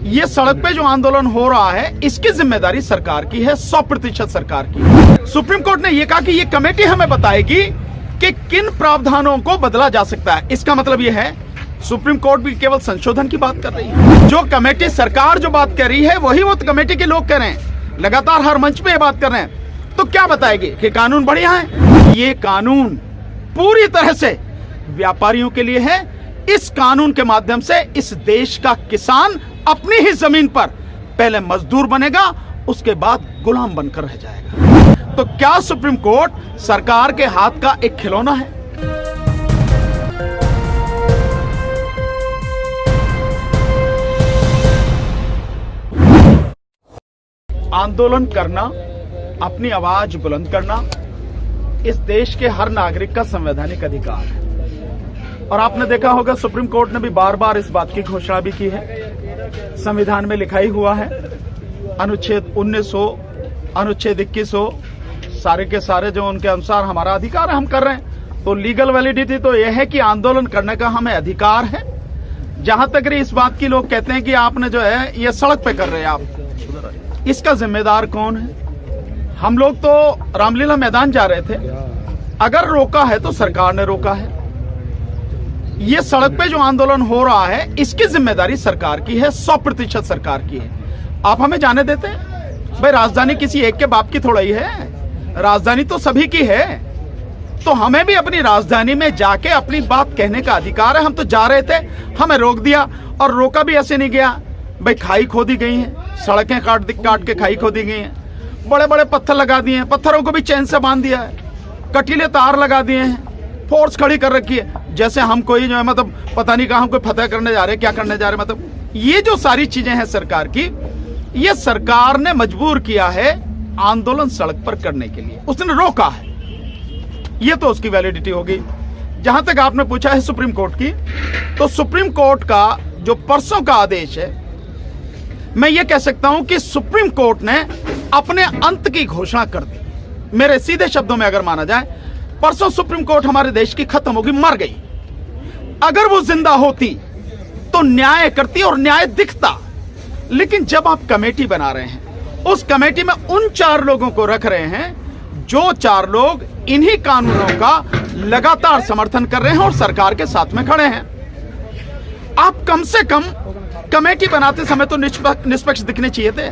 ये सड़क पे जो आंदोलन हो रहा है इसकी जिम्मेदारी सरकार की है, 100% सरकार की है। सुप्रीम कोर्ट ने यह कहा कि ये कमेटी हमें बताएगी कि किन प्रावधानों को बदला जा सकता है। इसका मतलब यह है सुप्रीम कोर्ट भी केवल संशोधन की बात कर रही है। जो कमेटी सरकार जो बात कर रही है वही वो कमेटी के लोग कह रहे हैं, लगातार हर मंच पे ये बात कर रहे हैं। तो क्या बताएगी कि कानून बढ़िया है? ये कानून पूरी तरह से व्यापारियों के लिए है। इस कानून के माध्यम से इस देश का किसान अपनी ही जमीन पर पहले मजदूर बनेगा, उसके बाद गुलाम बनकर रह जाएगा। तो क्या सुप्रीम कोर्ट सरकार के हाथ का एक खिलौना है? आंदोलन करना, अपनी आवाज बुलंद करना इस देश के हर नागरिक का संवैधानिक अधिकार है। और आपने देखा होगा सुप्रीम कोर्ट ने भी बार बार इस बात की घोषणा भी की है। संविधान में लिखा ही हुआ है, अनुच्छेद 19 हो, अनुच्छेद 21 हो, सारे के सारे जो उनके अनुसार हमारा अधिकार है हम कर रहे हैं। तो लीगल वैलिडिटी तो यह है कि आंदोलन करने का हमें अधिकार है। जहां तक इस बात की लोग कहते हैं कि आपने जो है ये सड़क पे कर रहे हैं आप, इसका जिम्मेदार कौन है? हम लोग तो रामलीला मैदान जा रहे थे, अगर रोका है तो सरकार ने रोका है। ये सड़क पे जो आंदोलन हो रहा है इसकी जिम्मेदारी सरकार की है, 100% सरकार की है। आप हमें जाने देते हैं? भाई राजधानी किसी एक के बाप की थोड़ा ही है, राजधानी तो सभी की है। तो हमें भी अपनी राजधानी में जाके अपनी बात कहने का अधिकार है। हम तो जा रहे थे, हमें रोक दिया, और रोका भी ऐसे नहीं गया। भाई खाई खोदी गई है, सड़कें काट के खाई खोदी गई है, बड़े बड़े पत्थर लगा दिए हैं, पत्थरों को भी चैन से बांध दिया है, कटीले तार लगा दिए हैं, फोर्स खड़ी कर रखी है, जैसे हम कोई जो है मतलब पता नहीं कहाँ हम कोई फतह करने जा रहे हैं, क्या करने जा रहे हैं। मतलब ये जो सारी चीजें हैं सरकार की, ये सरकार ने मजबूर किया है आंदोलन सड़क पर करने के लिए, उसने रोका है। ये तो उसकी वैलिडिटी होगी। जहां तक आपने पूछा है सुप्रीम कोर्ट की, तो सुप्रीम कोर्ट का जो परसों का आदेश है, मैं ये कह सकता हूं कि सुप्रीम कोर्ट ने अपने अंत की घोषणा कर दी। मेरे सीधे शब्दों में अगर माना जाए, परसों सुप्रीम कोर्ट हमारे देश की खत्म होगी, मर गई। अगर वो जिंदा होती तो न्याय करती और न्याय दिखता। लेकिन जब आप कमेटी बना रहे हैं, उस कमेटी में उन 4 लोगों को रख रहे हैं जो 4 लोग इन्हीं कानूनों का लगातार समर्थन कर रहे हैं और सरकार के साथ में खड़े हैं। आप कम से कम कमेटी बनाते समय तो निष्पक्ष दिखने चाहिए थे।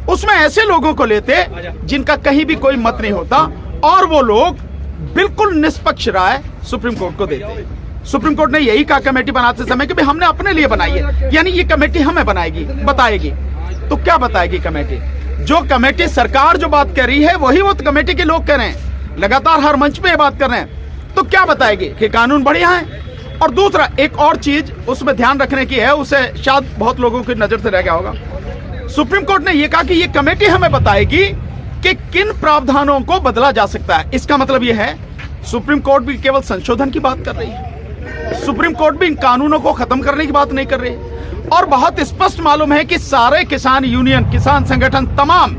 उसमें ऐसे लोगों को लेते जिनका कहीं भी कोई मत नहीं होता, और वो लोग बिल्कुल निष्पक्ष राय सुप्रीम कोर्ट को देते। सुप्रीम कोर्ट ने यही कहा कमेटी बनाते समय कि भाई हमने अपने लिए बनाई है, यानी ये कमेटी हमें बताएगी। तो क्या बताएगी कमेटी? जो कमेटी सरकार जो बात कर रही है वही वो कमेटी के लोग कह रहे हैं, लगातार हर मंच पे ये बात कर रहे हैं। तो क्या बताएगी कि कानून बढ़िया है? और दूसरा एक और चीज उसमें ध्यान रखने की है, उसे शायद बहुत लोगों की नजर से रह गया होगा। सुप्रीम कोर्ट ने यह कहा कि ये कमेटी हमें बताएगी कि किन प्रावधानों को बदला जा सकता है। इसका मतलब यह है सुप्रीम कोर्ट भी केवल संशोधन की बात कर रही है, सुप्रीम कोर्ट भी इन कानूनों को खत्म करने की बात नहीं कर रही। और बहुत स्पष्ट मालूम है कि सारे किसान यूनियन, किसान संगठन तमाम,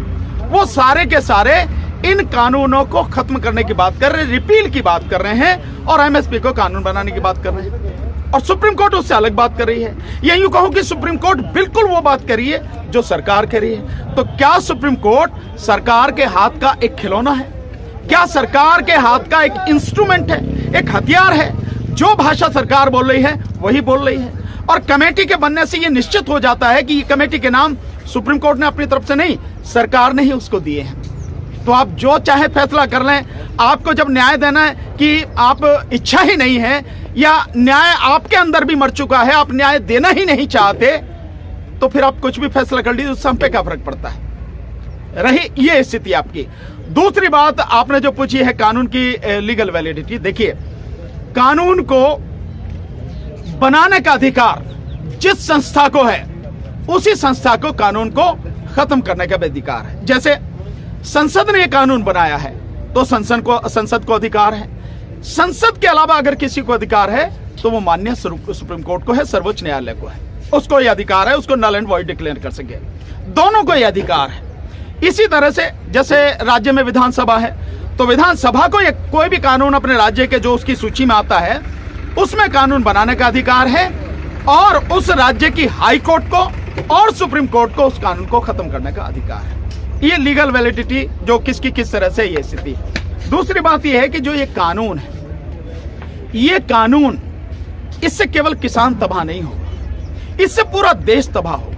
वो सारे के सारे इन कानूनों को खत्म करने की बात कर रहे हैं, रिपील की बात कर रहे हैं, और एमएसपी को कानून बनाने की बात कर रहे हैं। और सुप्रीम कोर्ट उससे अलग बात कर रही है। या यूं कहूं कि सुप्रीम कोर्ट बिल्कुल वो बात कर रही है जो सरकार कर रही है। तो क्या सुप्रीम कोर्ट सरकार के हाथ का एक खिलौना है? क्या सरकार के हाथ का एक इंस्ट्रूमेंट है, एक हथियार है? जो भाषा सरकार बोल रही है वही बोल रही है। और कमेटी के बनने से यह निश्चित हो जाता है कि ये कमेटी के नाम सुप्रीम कोर्ट ने अपनी तरफ से नहीं, सरकार ने ही उसको दिए हैं। तो आप जो चाहे फैसला कर लें, आपको जब न्याय देना है कि आप इच्छा ही नहीं है, या न्याय आपके अंदर भी मर चुका है, आप न्याय देना ही नहीं चाहते, तो फिर आप कुछ भी फैसला कर लीजिए, उससे हम पे क्या फर्क पड़ता है? रही ये स्थिति आपकी। दूसरी बात आपने जो पूछी है कानून की लीगल वैलिडिटी, देखिए कानून को बनाने का अधिकार जिस संस्था को है, उसी संस्था को कानून को खत्म करने का भी अधिकार है। जैसे संसद ने यह कानून बनाया है तो संसद को अधिकार है। संसद के अलावा अगर किसी को अधिकार है तो वो माननीय सुप्रीम कोर्ट को है, सर्वोच्च न्यायालय को है, उसको यह अधिकार है, उसको नल एंड वॉइड डिक्लेयर कर सके। दोनों को यह अधिकार है। इसी तरह से जैसे राज्य में विधानसभा है, तो विधानसभा को कोई भी कानून अपने राज्य के जो उसकी सूची में आता है उसमें कानून बनाने का अधिकार है, और उस राज्य की हाई कोर्ट को और सुप्रीम कोर्ट को उस कानून को खत्म करने का अधिकार है। ये लीगल वैलिडिटी जो किसकी किस तरह से ये स्थिति। दूसरी बात ये है कि जो ये कानून है, ये कानून, इससे केवल किसान तबाह नहीं होगा, इससे पूरा देश तबाह होगा।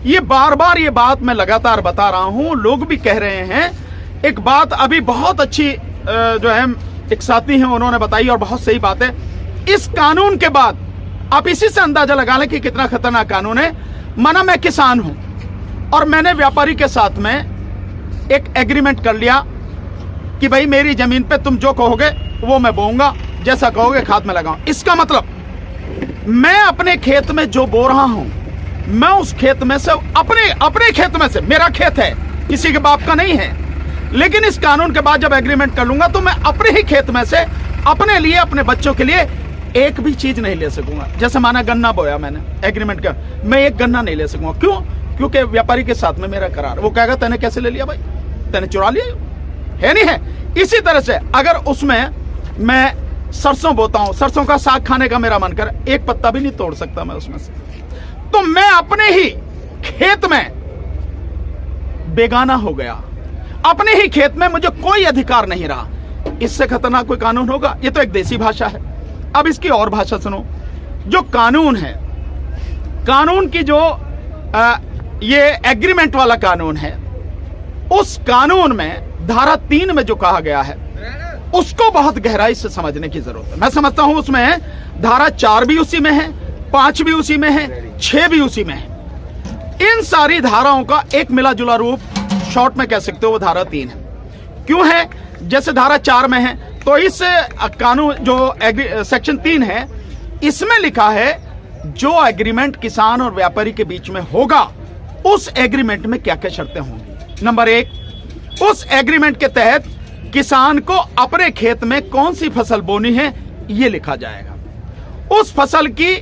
ये बार बार ये बात मैं लगातार बता रहा हूं, लोग भी कह रहे हैं। एक बात अभी बहुत अच्छी जो है एक साथी हैं उन्होंने बताई और बहुत सही बात है। इस कानून के बाद आप इसी से अंदाजा लगा लें कि कितना खतरनाक कानून है। माना मैं किसान हूं और मैंने व्यापारी के साथ में एक एग्रीमेंट कर लिया कि भाई मेरी जमीन पे तुम जो कहोगे वो मैं बोऊंगा, जैसा कहोगे खाद में लगाऊं। इसका मतलब मैं अपने खेत में जो बो रहा हूं, मैं उस खेत में से अपने खेत में से, मेरा खेत है, किसी के बाप का नहीं है, लेकिन इस कानून के बाद जब एग्रीमेंट कर लूंगा तो मैं अपने ही खेत में से अपने लिए, अपने बच्चों के लिए एक भी चीज नहीं ले सकूंगा। जैसे माना गन्ना बोया मैंने, एग्रीमेंट कर, मैं एक गन्ना नहीं ले सकूंगा। क्यों? क्योंकि व्यापारी के साथ में मेरा करार। वो कहेगा तैने कैसे ले लिया भाई, तैने चुरा लिया है, नहीं है। इसी तरह से अगर उसमें मैं सरसों बोता हूं, सरसों का साग खाने का मेरा मन कर, एक पत्ता भी नहीं तोड़ सकता मैं उसमें से, तो मैं अपने ही खेत में बेगाना हो गया, अपने ही खेत में मुझे कोई अधिकार नहीं रहा। इससे खतरनाक कोई कानून होगा? ये तो एक देसी भाषा है। अब इसकी और भाषा सुनो। जो कानून है, कानून की जो ये एग्रीमेंट वाला कानून है, उस कानून में धारा 3 में जो कहा गया है उसको बहुत गहराई से समझने की जरूरत है। मैं समझता हूं उसमें धारा 4 भी उसी में है, 5 भी उसी में है, 6 भी उसी में है। इन सारी धाराओं का एक मिला जुला रूप शॉर्ट में कह सकते हो वो धारा 3 है। क्यों है? जैसे धारा 4 में है तो इस कानून जो सेक्शन 3 है, इसमें लिखा है जो एग्रीमेंट किसान और व्यापारी के बीच में होगा उस एग्रीमेंट में क्या क्या शर्तें होंगी। नंबर 1, उस एग्रीमेंट के तहत किसान को अपने खेत में कौन सी फसल बोनी है यह लिखा जाएगा। उस फसल की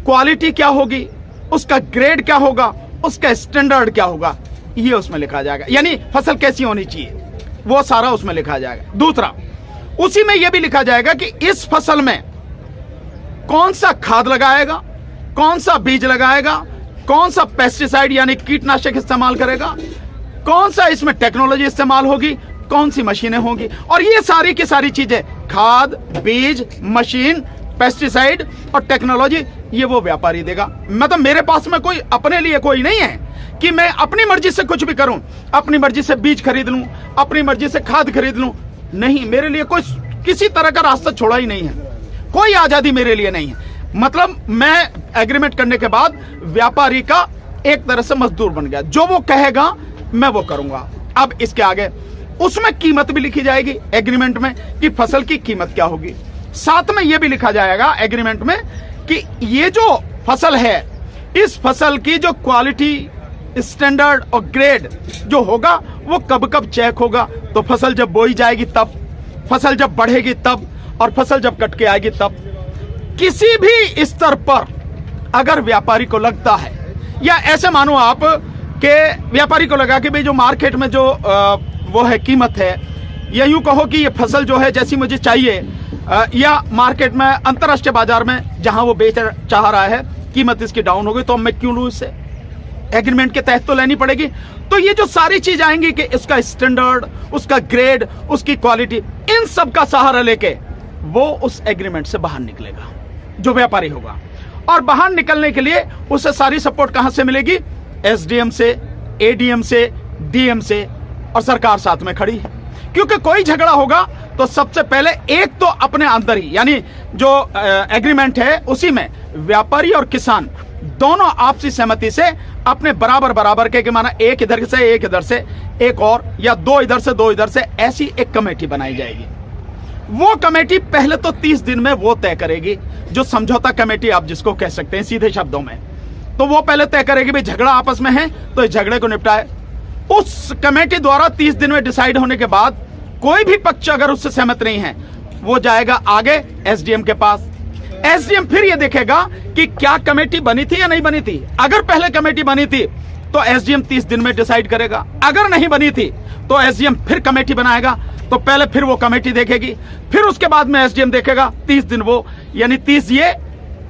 क्वालिटी क्या होगी, उसका ग्रेड क्या होगा, उसका स्टैंडर्ड क्या होगा, ये उसमें लिखा जाएगा। यानी फसल कैसी होनी चाहिए वो सारा उसमें लिखा जाएगा। दूसरा, उसी में यह भी लिखा जाएगा कि इस फसल में कौन सा खाद लगाएगा, कौन सा बीज लगाएगा, कौन सा पेस्टिसाइड यानी कीटनाशक इस्तेमाल करेगा, कौन सा इसमें टेक्नोलॉजी इस्तेमाल होगी, कौन सी मशीनें होंगी। और ये सारी की सारी चीजें, खाद, बीज, मशीन, पेस्टिसाइड और टेक्नोलॉजी, ये वो व्यापारी देगा। मतलब मेरे पास में कोई अपने लिए कोई नहीं है कि मैं अपनी मर्जी से कुछ भी करूं, अपनी मर्जी से बीज खरीद लूं, अपनी मर्जी से खाद खरीद लूं। नहीं, मेरे लिए कोई किसी तरह का रास्ता छोड़ा ही नहीं है, कोई आजादी मेरे लिए नहीं है। मतलब मैं एग्रीमेंट करने के बाद व्यापारी का एक तरह से मजदूर बन गया, जो वो कहेगा मैं वो करूंगा। अब इसके आगे उसमें कीमत भी लिखी जाएगी एग्रीमेंट में कि फसल की कीमत क्या होगी। साथ में यह भी लिखा जाएगा एग्रीमेंट में कि ये जो फसल है, इस फसल की जो क्वालिटी, स्टैंडर्ड और ग्रेड जो होगा वो कब कब चेक होगा। तो फसल जब बोई जाएगी तब, फसल जब बढ़ेगी तब, और फसल जब कट के आएगी तब। किसी भी स्तर पर अगर व्यापारी को लगता है, या ऐसे मानो आप के व्यापारी को लगा कि भाई जो मार्केट में जो वो है कीमत है, या यूं कहो कि ये फसल जो है जैसी मुझे चाहिए, या मार्केट में अंतरराष्ट्रीय बाजार में जहां वो बेच चाह रहा है कीमत इसकी डाउन हो गई, तो मैं क्यों लूं इससे, एग्रीमेंट के तहत तो लेनी पड़ेगी। तो ये जो सारी चीज आएंगी कि इसका स्टैंडर्ड, उसका ग्रेड, उसकी क्वालिटी, इन सब का सहारा लेके वो उस एग्रीमेंट से बाहर निकलेगा जो व्यापारी होगा। और बाहर निकलने के लिए उसे सारी सपोर्ट कहां से मिलेगी? एसडीएम से, एडीएम से, डीएम से, और सरकार साथ में खड़ी है। क्योंकि कोई झगड़ा होगा तो सबसे पहले एक तो अपने अंदर ही, यानी जो एग्रीमेंट है उसी में व्यापारी और किसान दोनों आपसी सहमति से अपने बराबर बराबर के माना एक इधर से एक इधर से एक और, या दो इधर से दो इधर से, ऐसी एक कमेटी बनाई जाएगी। वो कमेटी पहले तो 30 दिन में वो तय करेगी, जो समझौता कमेटी आप जिसको कह सकते हैं सीधे शब्दों में। तो वो पहले तय करेगी भाई झगड़ा आपस में है तो इस झगड़े को निपटाए। उस कमेटी द्वारा 30 दिन में डिसाइड होने के बाद कोई भी पक्ष अगर उससे सहमत नहीं है, वो जाएगा आगे एसडीएम के पास। एसडीएम फिर ये देखेगा कि क्या कमेटी बनी थी या नहीं बनी थी। अगर पहले कमेटी बनी थी तो एसडीएम 30 दिन में डिसाइड करेगा। अगर नहीं बनी थी तो एसडीएम फिर कमेटी बनाएगा। तो पहले फिर वो कमेटी देखेगी, फिर उसके बाद में एसडीएम देखेगा। 30 दिन वो, यानी 30 ये,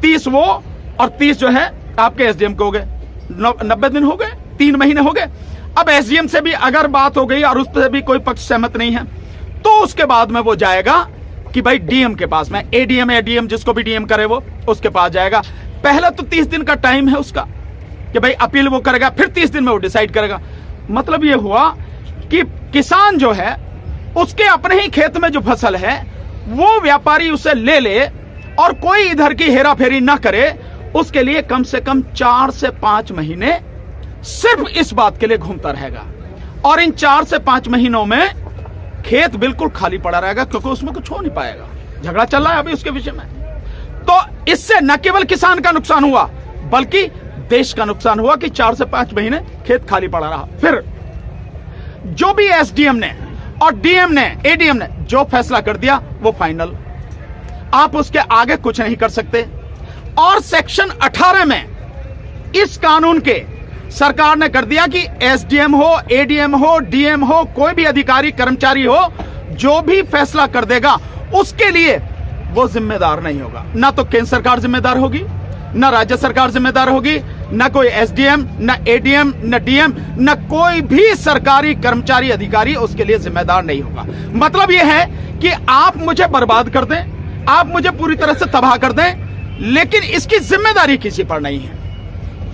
30 वो, और 30 जो है आपके एसडीएम को हो गए। 90 दिन हो गए, 3 महीने हो गए। अब एसडीएम से भी अगर बात हो गई और उस पर भी कोई पक्ष सहमत नहीं है, तो उसके बाद में वो जाएगा कि भाई डीएम के पास में, एडीएम जिसको भी डीएम करे वो उसके पास जाएगा। पहले तो 30 दिन का टाइम है उसका कि भाई अपील वो करेगा, फिर 30 दिन में वो डिसाइड करेगा। मतलब ये हुआ कि किसान जो है उसके अपने ही खेत में जो फसल है वो व्यापारी उसे ले ले और कोई इधर की हेरा फेरी ना करे, उसके लिए कम से कम 4 से 5 महीने सिर्फ इस बात के लिए घूमता रहेगा। और इन 4 से 5 महीनों में खेत बिल्कुल खाली पड़ा रहेगा, क्योंकि उसमें कुछ हो नहीं पाएगा। झगड़ा चल रहा है अभी उसके विषय में। तो इससे न केवल किसान का नुकसान हुआ बल्कि देश का नुकसान हुआ कि 4 से 5 महीने खेत खाली पड़ा रहा। फिर जो भी एसडीएम ने और डीएम ने, एडीएम ने जो फैसला कर दिया वो फाइनल, आप उसके आगे कुछ नहीं कर सकते। और सेक्शन 18 में इस कानून के सरकार ने कर दिया कि एसडीएम हो, एडीएम हो, डीएम हो, कोई भी अधिकारी कर्मचारी हो, जो भी फैसला कर देगा उसके लिए वो जिम्मेदार नहीं होगा। ना तो केंद्र सरकार जिम्मेदार होगी, ना राज्य सरकार जिम्मेदार होगी, ना कोई एसडीएम, ना एडीएम, ना डीएम, ना कोई भी सरकारी कर्मचारी अधिकारी उसके लिए जिम्मेदार नहीं होगा। मतलब यह है कि आप मुझे बर्बाद कर दें, आप मुझे पूरी तरह से तबाह कर दें, लेकिन इसकी जिम्मेदारी किसी पर नहीं है।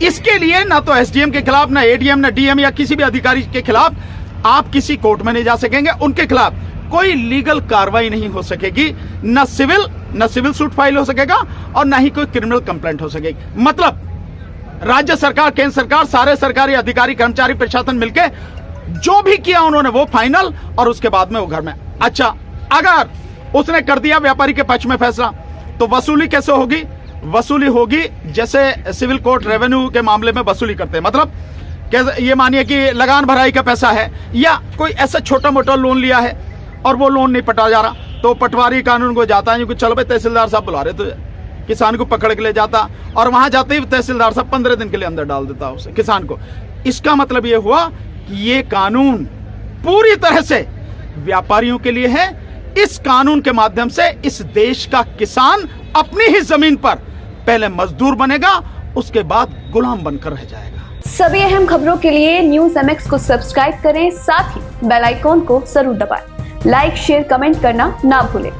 इसके लिए ना तो एसडीएम के खिलाफ, ना एडीएम, ना डीएम या किसी भी अधिकारी के खिलाफ आप किसी कोर्ट में नहीं जा सकेंगे। उनके खिलाफ कोई लीगल कार्रवाई नहीं हो सकेगी, ना सिविल सूट फाइल हो सकेगा और ना ही कोई क्रिमिनल कंप्लेंट हो सकेगी। मतलब राज्य सरकार, केंद्र सरकार, सारे सरकारी अधिकारी, कर्मचारी, प्रशासन मिलके जो भी किया उन्होंने वो फाइनल, और उसके बाद में वो घर में। अच्छा, अगर उसने कर दिया व्यापारी के पक्ष में फैसला, तो वसूली कैसे होगी? वसूली होगी जैसे सिविल कोर्ट रेवेन्यू के मामले में वसूली करते हैं। मतलब कैसे, ये मानिए कि लगान भराई का पैसा है या कोई ऐसा छोटा मोटा लोन लिया है और वो लोन नहीं पटा जा रहा, तो पटवारी कानून को जाता है कि चलो भाई तहसीलदार साहब बुला रहे, तो किसान को पकड़ के ले जाता और वहां जाते ही तहसीलदार साहब 15 दिन के लिए अंदर डाल देता उसे, किसान को। इसका मतलब ये हुआ कि ये कानून पूरी तरह से व्यापारियों के लिए है। इस कानून के माध्यम से इस देश का किसान अपनी ही जमीन पर पहले मजदूर बनेगा, उसके बाद गुलाम बनकर रह जाएगा। सभी अहम खबरों के लिए न्यूज़ MX को सब्सक्राइब करें, साथ ही बेल आइकॉन को जरूर दबाएं। लाइक, शेयर, कमेंट करना ना भूलें।